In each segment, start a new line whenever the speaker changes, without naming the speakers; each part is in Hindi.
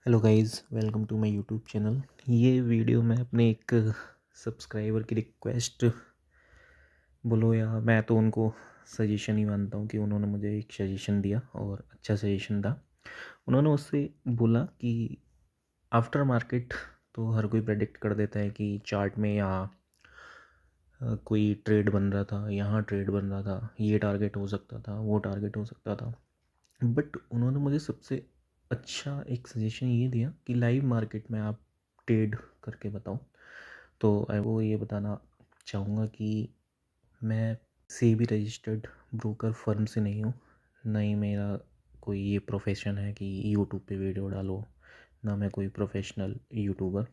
Hello guys, welcome to my YouTube channel. ये वीडियो मैं अपने एक सब्सक्राइबर की रिक्वेस्ट बोलो या मैं तो उनको सजेशन ही मानता हूँ कि उन्होंने मुझे एक सजेशन दिया और अच्छा सजेशन था। उन्होंने उससे बोला कि आफ्टर मार्केट तो हर कोई प्रेडिक्ट कर देता है कि चार्ट में यहाँ कोई ट्रेड बन रहा था, यहाँ ट्रेड बन रहा था, ये टारगेट हो सकता था, वो टारगेट हो सकता था। बट उन्होंने मुझे सबसे अच्छा एक सजेशन ये दिया कि लाइव मार्केट में आप ट्रेड करके बताओ। तो मैं वो ये बताना चाहूँगा कि मैं सेबी रजिस्टर्ड ब्रोकर फर्म से नहीं हूँ, ना ही मेरा कोई ये प्रोफेशन है कि यूट्यूब पे वीडियो डालो, ना मैं कोई प्रोफेशनल यूट्यूबर।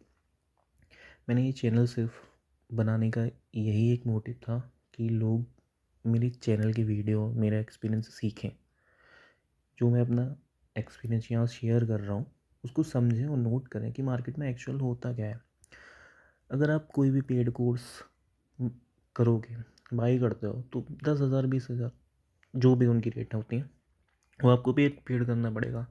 मैंने ये चैनल सिर्फ बनाने का यही एक मोटिव था कि लोग मेरे चैनल की वीडियो, मेरा एक्सपीरियंस सीखें। जो मैं अपना एक्सपीरियंस यहाँ शेयर कर रहा हूँ उसको समझें और नोट करें कि मार्केट में एक्चुअल होता क्या है। अगर आप कोई भी पेड कोर्स करोगे, बाई करते हो, तो 10,000 20,000 जो भी उनकी रेट होती हैं वो आपको पेड पेड करना पड़ेगा।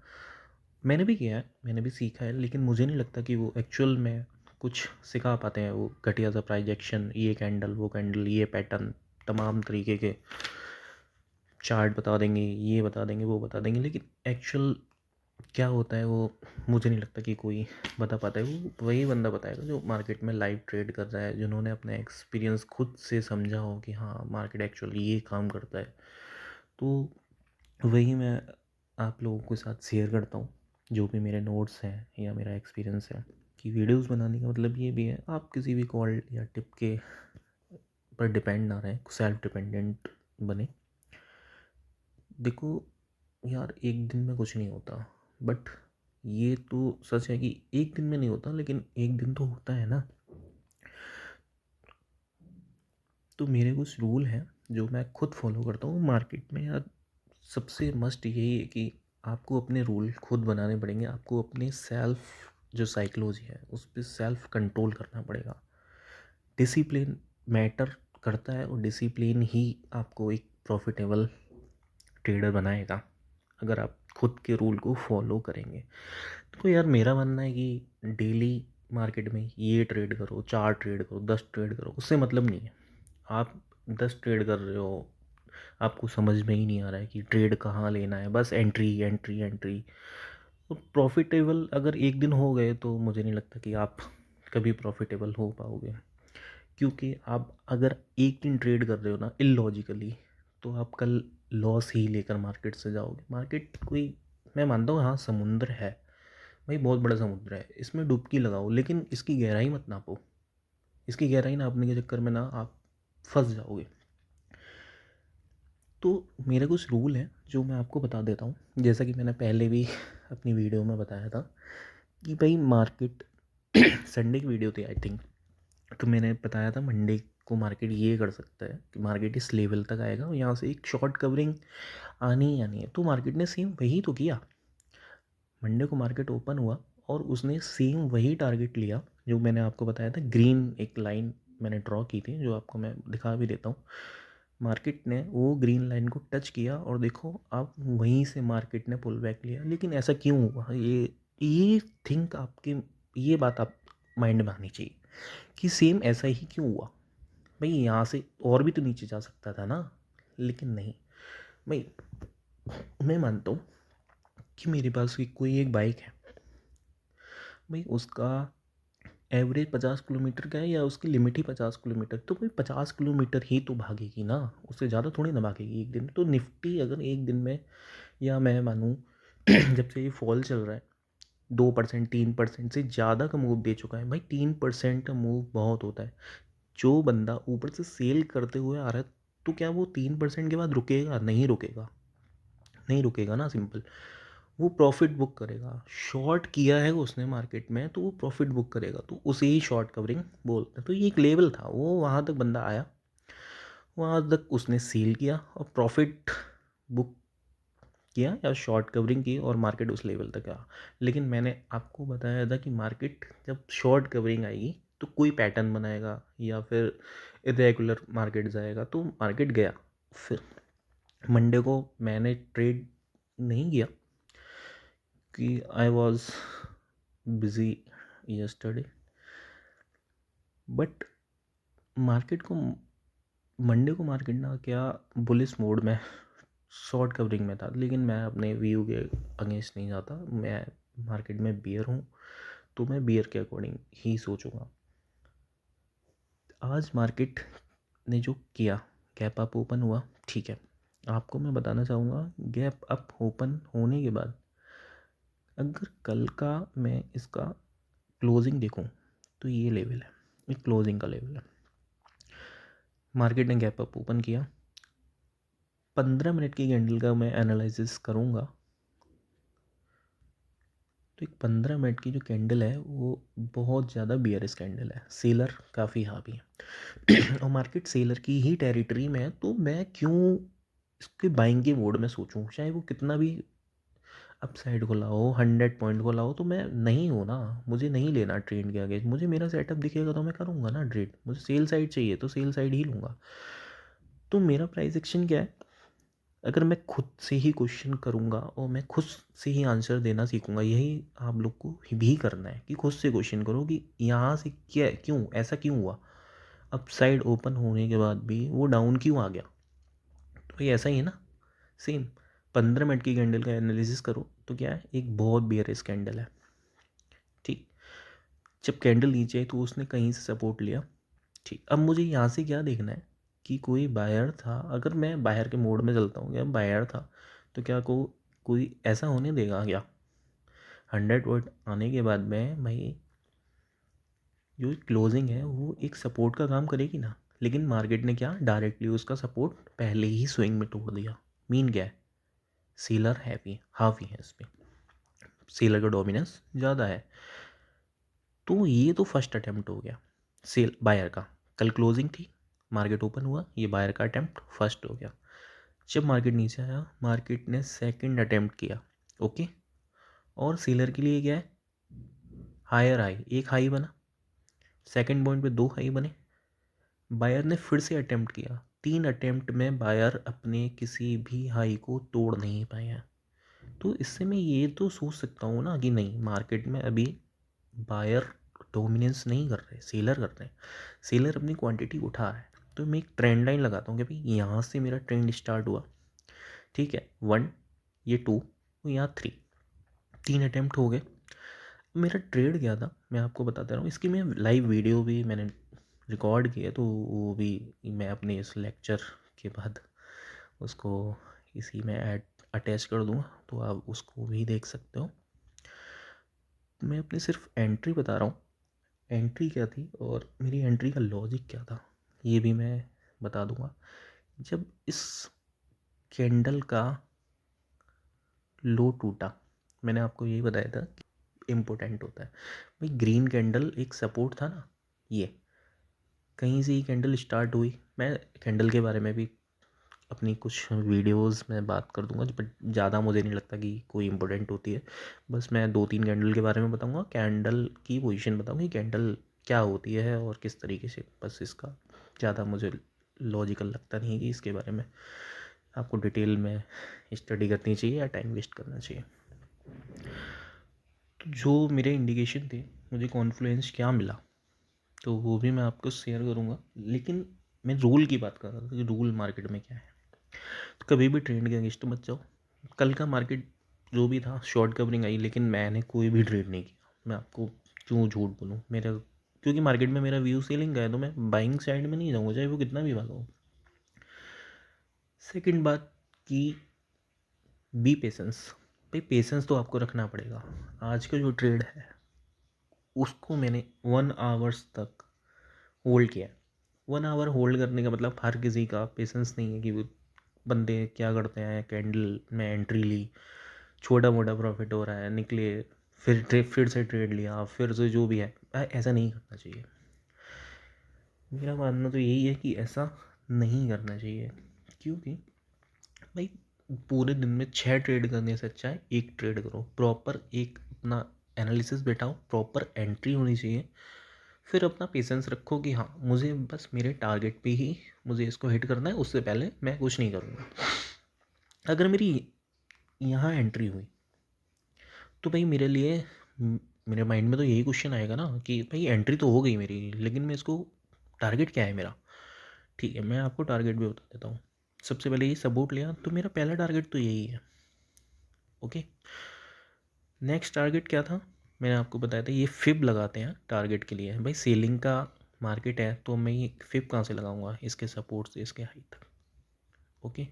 मैंने भी किया है, मैंने भी सीखा है, लेकिन मुझे नहीं लगता कि वो एक्चुअल में कुछ सिखा पाते हैं। वो घटिया सा प्राइजेक्शन, ये कैंडल वो कैंडल, ये पैटर्न, तमाम तरीके के चार्ट बता देंगे, ये बता देंगे, वो बता देंगे, लेकिन एक्चुअल क्या होता है वो मुझे नहीं लगता कि कोई बता पाता है। वो वही बंदा बताएगा जो मार्केट में लाइव ट्रेड कर रहा है, जिन्होंने अपना एक्सपीरियंस खुद से समझा हो कि हाँ मार्केट एक्चुअली ये काम करता है। तो वही मैं आप लोगों के साथ शेयर करता हूँ, जो भी मेरे नोट्स हैं या मेरा एक्सपीरियंस है। कि वीडियोस बनाने का मतलब ये भी है, आप किसी भी कॉल या टिप के पर डिपेंड ना रहें, सेल्फ डिपेंडेंट बने। देखो यार, एक दिन में कुछ नहीं होता, बट ये तो सच है कि एक दिन में नहीं होता, लेकिन एक दिन तो होता है ना। तो मेरे कुछ रूल हैं जो मैं खुद फॉलो करता हूँ मार्केट में। यार सबसे मस्ट यही है कि आपको अपने रूल खुद बनाने पड़ेंगे। आपको अपने सेल्फ जो साइकोलॉजी है उस पर सेल्फ कंट्रोल करना पड़ेगा। डिसिप्लिन मैटर करता है और डिसिप्लिन ही आपको एक प्रॉफिटेबल ट्रेडर बनाएगा अगर आप खुद के रूल को फॉलो करेंगे। तो यार मेरा मानना है कि डेली मार्केट में ये ट्रेड करो, 4 ट्रेड करो, 10 ट्रेड करो, उससे मतलब नहीं है। आप 10 ट्रेड कर रहे हो, आपको समझ में ही नहीं आ रहा है कि ट्रेड कहाँ लेना है, बस एंट्री एंट्री एंट्री। तो प्रॉफिटेबल अगर एक दिन हो गए तो मुझे नहीं लगता कि आप कभी प्रॉफिटेबल हो पाओगे। क्योंकि आप अगर एक दिन ट्रेड कर रहे हो ना इलॉजिकली, तो आप कल लॉस ही लेकर मार्केट से जाओगे। मार्केट कोई, मैं मानता हूँ हाँ समुद्र है भाई, बहुत बड़ा समुद्र है, इसमें डुबकी लगाओ, लेकिन इसकी गहराई मत नापो। इसकी गहराई नापने के चक्कर में ना आप फंस जाओगे। तो मेरे कुछ रूल हैं जो मैं आपको बता देता हूँ। जैसा कि मैंने पहले भी अपनी वीडियो में बताया था कि भाई मार्केट संडे की वीडियो थी आई थिंक, तो मैंने बताया था मंडे को मार्केट ये कर सकता है कि मार्केट इस लेवल तक आएगा और यहाँ से एक शॉर्ट कवरिंग आनी ही आनी है। तो मार्केट ने सेम वही तो किया। मंडे को मार्केट ओपन हुआ और उसने सेम वही टारगेट लिया जो मैंने आपको बताया था। ग्रीन एक लाइन मैंने ड्रॉ की थी जो आपको मैं दिखा भी देता हूँ। मार्केट ने वो ग्रीन लाइन को टच किया और देखो अब वहीं से मार्केट ने पुल बैक लिया। लेकिन ऐसा क्यों हुआ, ये थिंक आपके, ये बात आप माइंड में आनी चाहिए कि सेम ऐसा ही क्यों हुआ। भाई यहाँ से और भी तो नीचे जा सकता था ना, लेकिन नहीं। भाई मैं मानता हूँ कि मेरे पास कोई एक बाइक है, भाई उसका एवरेज 50 किलोमीटर का है या उसकी लिमिट ही 50 किलोमीटर, तो भाई 50 किलोमीटर ही तो भागेगी ना, उससे ज़्यादा थोड़ी ना भागेगी एक दिन। तो निफ्टी अगर एक दिन में, या मैं मानूँ जब से ये फॉल चल रहा है 2% 3% से ज़्यादा का मूव दे चुका है। भाई 3% का मूव बहुत होता है। जो बंदा ऊपर से सेल करते हुए आ रहा है, तो क्या वो 3% के बाद रुकेगा? नहीं रुकेगा, नहीं रुकेगा ना, सिंपल। वो प्रॉफिट बुक करेगा। शॉर्ट किया है उसने मार्केट में तो वो प्रॉफिट बुक करेगा, तो उसे ही शॉर्ट कवरिंग बोलते हैं। तो ये एक लेवल था, वो वहाँ तक बंदा आया, वहाँ तक उसने सेल किया और प्रॉफिट बुक किया या शॉर्ट कवरिंग की और मार्केट उस लेवल तक आया। लेकिन मैंने आपको बताया था कि मार्केट जब शॉर्ट कवरिंग आएगी तो कोई पैटर्न बनाएगा या फिर इरेगुलर मार्केट जाएगा। तो मार्केट गया। फिर मंडे को मैंने ट्रेड नहीं किया कि I was busy yesterday, but market को मंडे को मार्केट ना क्या बुलिश मोड में शॉर्ट कवरिंग में था, लेकिन मैं अपने व्यू के अगेंस्ट नहीं जाता। मैं मार्केट में बियर हूँ तो मैं बियर के अकॉर्डिंग ही सोचूंगा। आज मार्केट ने जो किया, गैप अप ओपन हुआ, ठीक है। आपको मैं बताना चाहूँगा, गैप अप ओपन होने के बाद अगर कल का मैं इसका क्लोजिंग देखूं तो ये लेवल है, ये क्लोजिंग का लेवल है। मार्केट ने गैप अप ओपन किया, 15 मिनट की कैंडल का मैं एनालिसिस करूँगा तो एक 15 मिनट की जो कैंडल है वो बहुत ज़्यादा बियरिश कैंडल है, सेलर काफ़ी हावी है और मार्केट सेलर की ही टेरिटरी में है, तो मैं क्यों इसके बाइंग के मोड में सोचूं, चाहे वो कितना भी अपसाइड को लाओ, 100 पॉइंट को लाओ, तो मैं नहीं हूँ ना, मुझे नहीं लेना ट्रेंड के आगे। मुझे मेरा सेटअप दिखेगा तो मैं करूँगा ना ट्रेड, मुझे सेल साइड चाहिए तो सेल साइड ही लूँगा। तो मेरा प्राइस एक्शन क्या है, अगर मैं खुद से ही क्वेश्चन करूँगा और मैं खुद से ही आंसर देना सीखूँगा, यही आप लोग को भी करना है कि खुद से क्वेश्चन करो कि यहाँ से क्या, क्यों ऐसा क्यों हुआ, अपसाइड ओपन होने के बाद भी वो डाउन क्यों आ गया। तो ये ऐसा ही है ना, सेम 15 मिनट की कैंडल का एनालिसिस करो तो क्या है, एक बहुत बियरिश कैंडल है, ठीक। जब कैंडल नीचे आई तो उसने कहीं से सपोर्ट लिया, ठीक। अब मुझे यहाँ से क्या देखना है कि कोई बायर था, अगर मैं बायर के मोड में चलता हूँ, क्या बायर था तो क्या कोई ऐसा होने देगा क्या 100 वर्ड आने के बाद में भाई जो क्लोजिंग है वो एक सपोर्ट का काम करेगी ना। लेकिन मार्केट ने क्या डायरेक्टली उसका सपोर्ट पहले ही स्विंग में तोड़ दिया। मीन क्या है, सेलर हैवी हावी है, इस पर सेलर का डोमिनेंस ज़्यादा है। तो ये तो फर्स्ट अटेम्प्ट हो गया सेल बायर का, कल क्लोजिंग थी, मार्केट ओपन हुआ, ये बायर का अटेम्प्ट फर्स्ट हो गया। जब मार्केट नीचे आया, मार्केट ने सेकंड अटेम्प्ट किया, ओके। और सेलर के लिए क्या है, हायर हाई, एक हाई बना, सेकंड पॉइंट पे दो हाई बने, बायर ने फिर से अटेम्प्ट किया, 3 अटेम्प्ट में बायर अपने किसी भी हाई को तोड़ नहीं पाए हैं। तो इससे मैं ये तो सोच सकता हूँ ना कि नहीं, मार्केट में अभी बायर डोमिनेंस नहीं कर रहे, सेलर कर रहे हैं, सेलर अपनी क्वांटिटी उठा रहा है। तो मैं एक ट्रेंड लाइन लगाता हूँ कि भाई यहाँ से मेरा ट्रेंड स्टार्ट हुआ, ठीक है, 1, ये 2, यहाँ 3, 3 अटैम्प्ट हो गए। मेरा ट्रेड क्या था मैं आपको बताता रहा हूँ, इसकी मैं लाइव वीडियो भी मैंने रिकॉर्ड किया, तो वो भी मैं अपने इस लेक्चर के बाद उसको इसी में ऐड अटैच कर दूँगा, तो आप उसको भी देख सकते हो। मैं अपनी सिर्फ एंट्री बता रहा हूँ, एंट्री क्या थी और मेरी एंट्री का लॉजिक क्या था, ये भी मैं बता दूँगा। जब इस कैंडल का लो टूटा, मैंने आपको यही बताया था कि इम्पोर्टेंट होता है भाई, ग्रीन कैंडल एक सपोर्ट था ना, ये कहीं से ही कैंडल स्टार्ट हुई। मैं कैंडल के बारे में भी अपनी कुछ वीडियोस में बात कर दूंगा, बट ज़्यादा मुझे नहीं लगता कि कोई इम्पोर्टेंट होती है। बस मैं 2-3 कैंडल के बारे में बताऊंगा, कैंडल की पोजीशन बताऊंगा कि कैंडल क्या होती है और किस तरीके से, बस इसका ज़्यादा मुझे लॉजिकल लगता नहीं है कि इसके बारे में आपको डिटेल में स्टडी करनी चाहिए या टाइम वेस्ट करना चाहिए। तो जो मेरे इंडिकेशन थे, मुझे कॉन्फ्लुएंस क्या मिला, तो वो भी मैं आपको शेयर करूँगा। लेकिन मैं रूल की बात कर रहा था कि रूल मार्केट में क्या है। तो कभी भी ट्रेंड के अगेंस्ट मत जाओ। कल का मार्केट जो भी था, शॉर्ट कवरिंग आई, लेकिन मैंने कोई भी ट्रेड नहीं किया। मैं आपको क्यों झूठ बोलूँ, मेरा क्योंकि मार्केट में मेरा व्यू सेलिंग का है, तो मैं बाइंग साइड में नहीं जाऊँगा चाहे वो कितना भी भागा हो। सेकंड बात कि बी पेशेंस, भाई पेशेंस तो आपको रखना पड़ेगा। आज का जो ट्रेड है उसको मैंने 1 आवर्स तक होल्ड किया है। 1 आवर होल्ड करने का मतलब हर किसी का पेशेंस नहीं है कि वो बंदे क्या करते हैं, कैंडल में एंट्री ली, छोटा मोटा प्रॉफिट हो रहा है, निकले, फिर से ट्रेड लिया, फिर से जो भी है, ऐसा नहीं करना चाहिए। मेरा मानना तो यही है कि ऐसा नहीं करना चाहिए, क्योंकि भाई पूरे दिन में 6 ट्रेड करने से अच्छा है एक ट्रेड करो, प्रॉपर एक अपना एनालिसिस बैठाओ, प्रॉपर एंट्री होनी चाहिए, फिर अपना पेशेंस रखो कि हाँ मुझे बस मेरे टारगेट पे ही मुझे इसको हिट करना है, उससे पहले मैं कुछ नहीं करूँगा। अगर मेरी यहाँ एंट्री हुई तो भाई मेरे लिए मेरे माइंड में तो यही क्वेश्चन आएगा ना कि भाई एंट्री तो हो गई मेरी, लेकिन मैं इसको टारगेट क्या है मेरा। ठीक है, मैं आपको टारगेट भी बता देता हूँ। सबसे पहले ये सपोर्ट लिया तो मेरा पहला टारगेट तो यही है। ओके, नेक्स्ट टारगेट क्या था, मैंने आपको बताया था ये फिब लगाते हैं टारगेट के लिए। भाई सेलिंग का मार्केट है तो मैं ये फिब कहाँ से लगाऊंगा, इसके सपोर्ट से इसके हाई तक। ओके,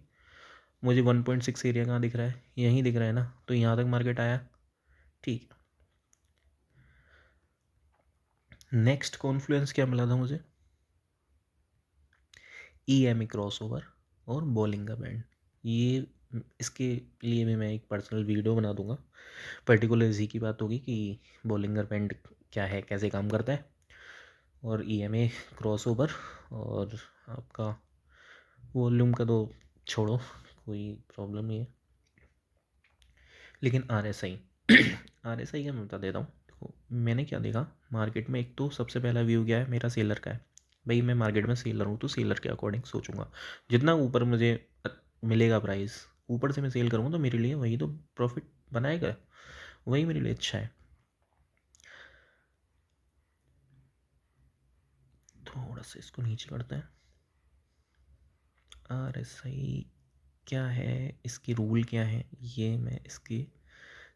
मुझे 1.6 एरिया कहाँ दिख रहा है, यहीं दिख रहा है ना, तो यहाँ तक मार्केट आया। ठीक है, नेक्स्ट कॉन्फ्लुएंस क्या मिला था मुझे, EMA क्रॉसओवर और बॉलिंगर बैंड। ये इसके लिए भी मैं एक पर्सनल वीडियो बना दूंगा, पर्टिकुलर इसी की बात होगी कि बॉलिंगर बैंड क्या है, कैसे काम करता है, और EMA क्रॉसओवर। और आपका वॉल्यूम का तो छोड़ो, कोई प्रॉब्लम नहीं है, लेकिन RSI RSI का मैं बता देता हूँ। देखो मैंने क्या देखा मार्केट में, एक तो सबसे पहला व्यू क्या है मेरा, सेलर का है। भाई मैं मार्केट में सेलर हूँ तो सेलर के अकॉर्डिंग सोचूंगा, जितना ऊपर मुझे मिलेगा प्राइस, ऊपर से मैं सेल करूँगा तो मेरे लिए वही तो प्रॉफिट बनाएगा, वही मेरे लिए अच्छा है। थोड़ा सा इसको नीचे करते हैं। RSI क्या है, इसकी रूल क्या है, ये मैं इसकी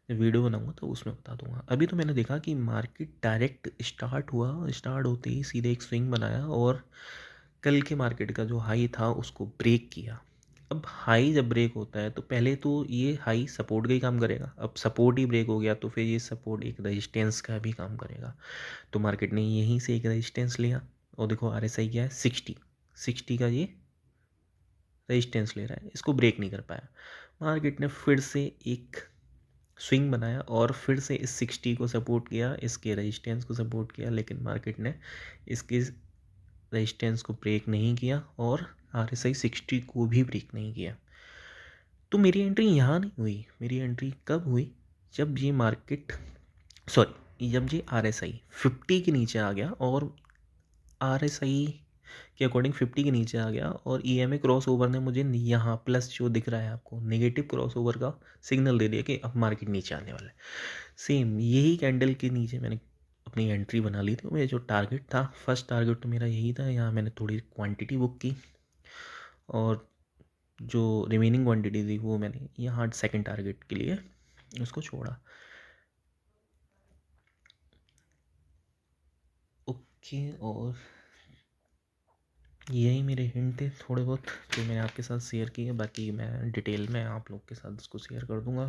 जब वीडियो बनाऊंगा तो उसमें बता दूंगा। अभी तो मैंने देखा कि मार्केट डायरेक्ट स्टार्ट हुआ, स्टार्ट होते ही सीधे एक स्विंग बनाया और कल के मार्केट का जो हाई था उसको ब्रेक किया। अब हाई जब ब्रेक होता है तो पहले तो ये हाई सपोर्ट का ही काम करेगा, अब सपोर्ट ही ब्रेक हो गया तो फिर ये सपोर्ट एक रेजिस्टेंस का भी काम करेगा। तो मार्केट ने यहीं से एक रेजिस्टेंस लिया, और देखो RSI क्या है, 60 का ये रेजिस्टेंस ले रहा है, इसको ब्रेक नहीं कर पाया। मार्केट ने फिर से एक स्विंग बनाया और फिर से इस 60 को सपोर्ट किया, इसके रेजिस्टेंस को सपोर्ट किया, लेकिन मार्केट ने इसके रेजिस्टेंस को ब्रेक नहीं किया और RSI 60 को भी ब्रेक नहीं किया। तो मेरी एंट्री यहाँ नहीं हुई, मेरी एंट्री कब हुई, जब ये मार्केट, सॉरी, जब ये RSI 50 के नीचे आ गया और RSI के अकॉर्डिंग 50 के नीचे आ गया, और EMA क्रॉस ओवर ने मुझे यहाँ प्लस जो दिख रहा है आपको नेगेटिव क्रॉस ओवर का सिग्नल दे दिया कि अब मार्केट नीचे आने वाला है। सेम यही कैंडल के नीचे मैंने अपनी एंट्री बना ली थी। मेरा जो टारगेट था, फर्स्ट टारगेट तो मेरा यही था, यहाँ मैंने थोड़ी क्वांटिटी बुक की और जो रिमेनिंग क्वांटिटी थी वो मैंने यहाँ सेकंड टारगेट के लिए उसको छोड़ा। ओके, और यही मेरे हिंट थे थोड़े बहुत जो मैंने आपके साथ शेयर किए, बाकी मैं डिटेल में आप लोग के साथ इसको शेयर कर दूंगा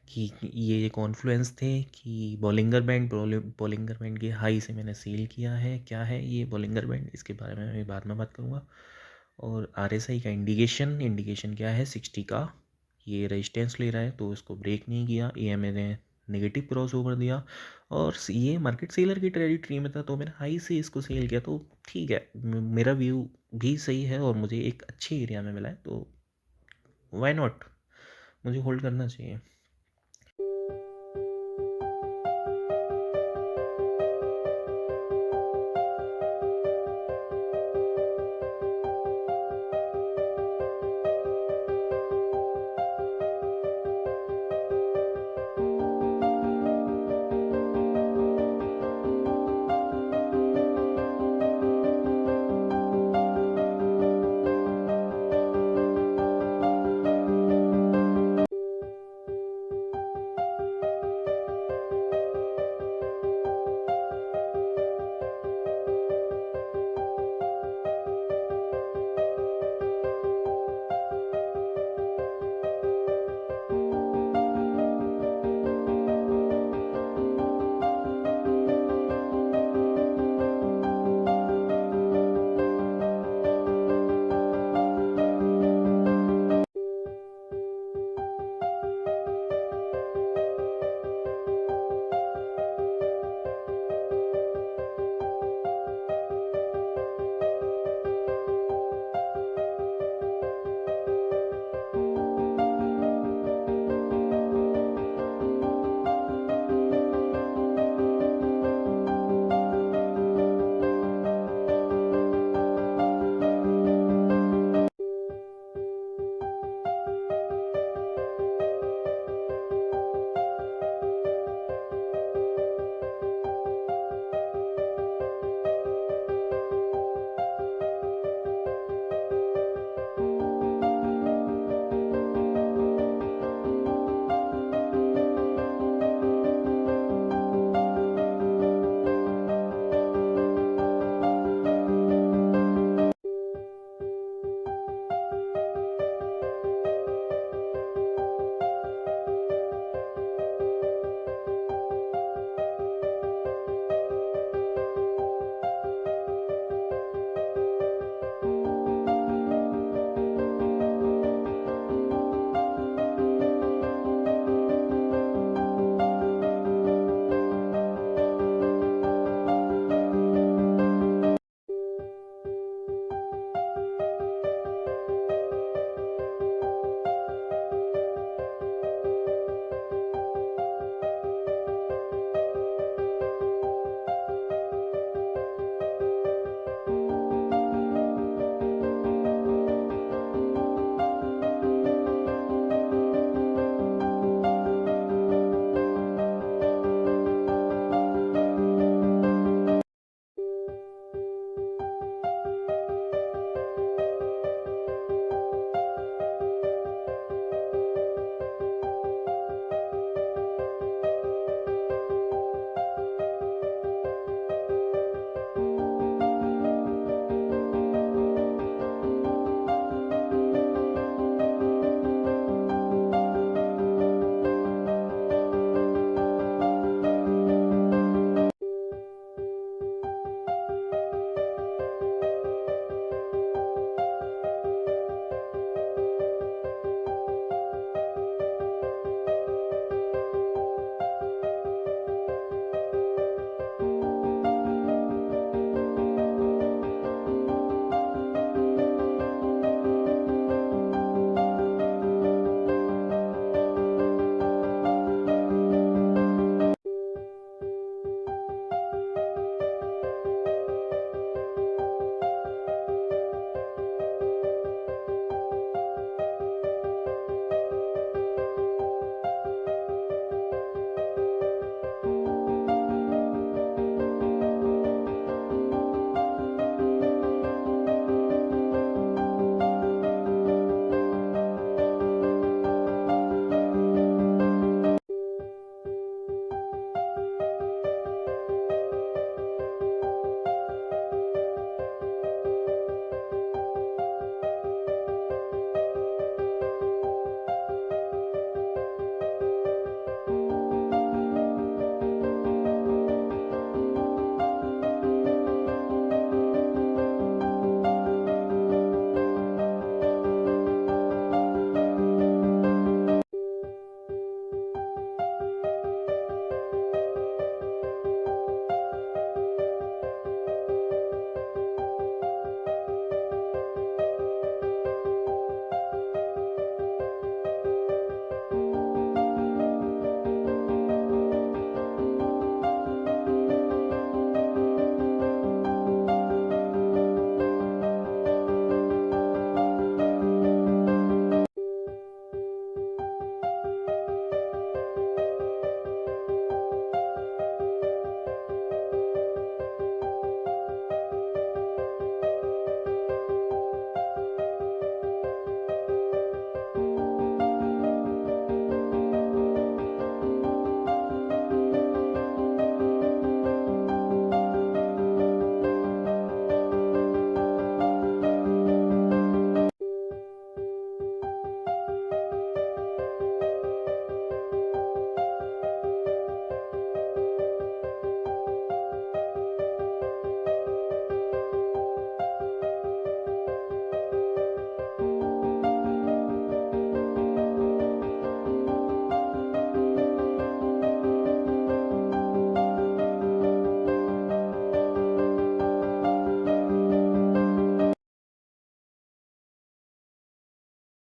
कि ये कॉन्फ्लुएंस थे कि बॉलिंगर बैंड के हाई से मैंने सेल किया है। क्या है ये बॉलिंगर बैंड, इसके बारे में मैं बाद में बात करूँगा। और RSI का इंडिकेशन क्या है, 60 का ये रेजिस्टेंस ले रहा है तो इसको ब्रेक नहीं किया, EMA ने नेगेटिव क्रॉस ओवर दिया, और ये मार्केट सेलर की टेरिटरी में था तो मैंने हाई से इसको सेल किया। तो ठीक है, मेरा व्यू भी सही है और मुझे एक अच्छे एरिया में मिला है, तो वाई नॉट, मुझे होल्ड करना चाहिए।